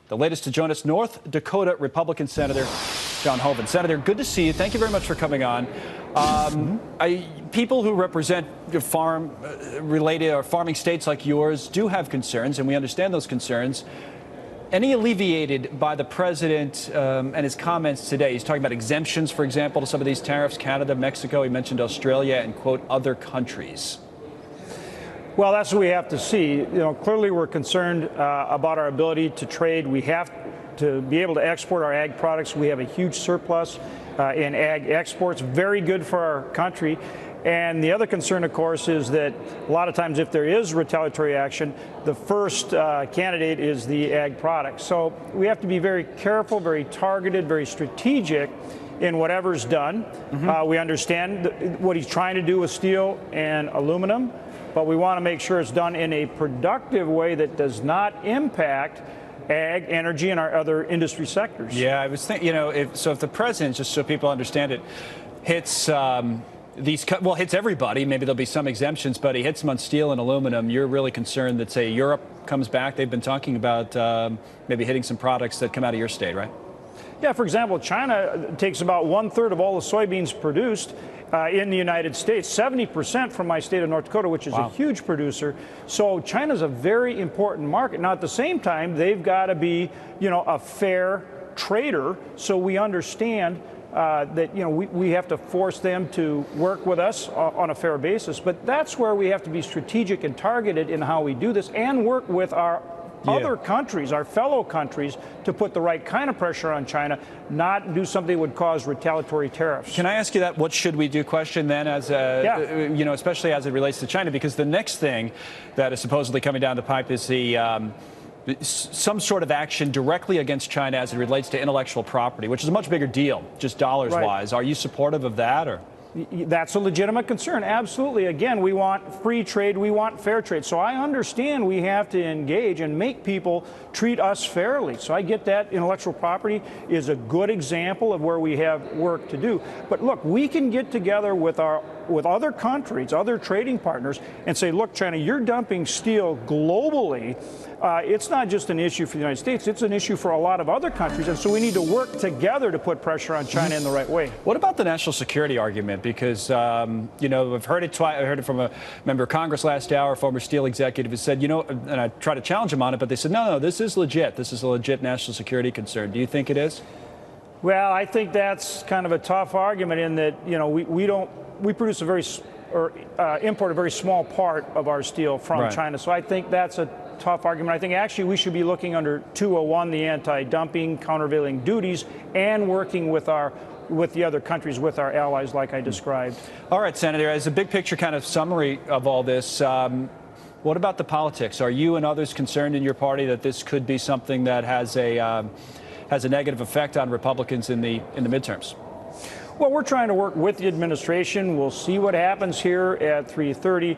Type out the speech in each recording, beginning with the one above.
The latest to join us, North Dakota Republican Senator John Hoeven. Senator, good to see you. Thank you very much for coming on. People who represent farm-related or farming states like yours do have concerns, and we understand those concerns. Any alleviated by the president and his comments today? He's talking about exemptions, for example, to some of these tariffs, Canada, Mexico. He mentioned Australia and, quote, other countries. Well, that's what we have to see. Clearly we're concerned about our ability to trade. We have to be able to export our ag products. We have a huge surplus in ag exports, very good for our country. And the other concern, of course, is that a lot of times if there is retaliatory action, the first candidate is the ag product. So we have to be very careful, very targeted, very strategic in whatever's done. We understand what he's trying to do with steel and aluminum, but we want to make sure it's done in a productive way that does not impact ag, energy, and our other industry sectors. Yeah, I was thinking, if the president, just so people understand it, hits hits everybody. Maybe there'll be some exemptions, but he hits them on steel and aluminum. You're really concerned that, say, Europe comes back. They've been talking about maybe hitting some products that come out of your state, right? Yeah, for example, China takes about 1/3 of all the soybeans produced in the United States, 70% from my state of North Dakota, which is a huge producer. So China's a very important market. Now, at the same time, they've got to be, a fair trader. So we understand that, we have to force them to work with us on a fair basis. But that's where we have to be strategic and targeted in how we do this and work with our other countries, our fellow countries, to put the right kind of pressure on China, not do something that would cause retaliatory tariffs. Can I ask you that what should we do question then, as especially as it relates to China? Because the next thing that is supposedly coming down the pipe is some sort of action directly against China as it relates to intellectual property, which is a much bigger deal, just dollars-wise. Are you supportive of that, or? That's a legitimate concern. Absolutely. Again, we want free trade. We want fair trade. So I understand we have to engage and make people treat us fairly. So I get that. Intellectual property is a good example of where we have work to do. But look, we can get together with other countries, other trading partners, and say, look, China, you're dumping steel globally. It's not just an issue for the United States. It's an issue for a lot of other countries. And so we need to work together to put pressure on China in the right way. What about the national security argument? Because, I've heard it twice. I heard it from a member of Congress last hour, a former steel executive, who said, and I tried to challenge him on it, but they said, no, this is legit. This is a legit national security concern. Do you think it is? Well, I think that's kind of a tough argument in that, we produce import a very small part of our steel from China. So I think that's a tough argument. I think actually we should be looking under 201, the anti-dumping, countervailing duties, and working with the other countries, with our allies, like I described. All right, Senator, as a big picture kind of summary of all this, what about the politics? Are you and others concerned in your party that this could be something that has a negative effect on Republicans in the midterms? Well, we're trying to work with the administration. We'll see what happens here at 3:30.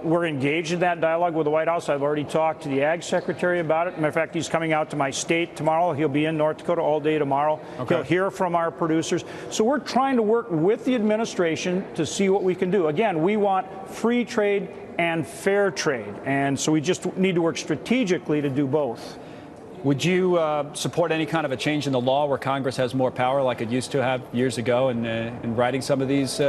We're engaged in that dialogue with the White House. I've already talked to the Ag Secretary about it. Matter of fact, he's coming out to my state tomorrow. He'll be in North Dakota all day tomorrow. Okay. He'll hear from our producers. So we're trying to work with the administration to see what we can do. Again, we want free trade and fair trade. And so we just need to work strategically to do both. Would you support any kind of a change in the law where Congress has more power like it used to have years ago in writing some of these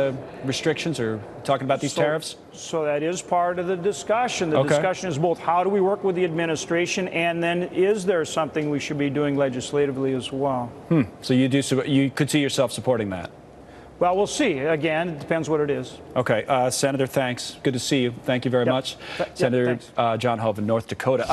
restrictions or talking about these tariffs? So that is part of the discussion. The discussion is both how do we work with the administration, and then is there something we should be doing legislatively as well? So you could see yourself supporting that? Well, we'll see. Again, it depends what it is. Okay. Senator, thanks. Good to see you. Thank you very much. Senator John Hoeven, North Dakota.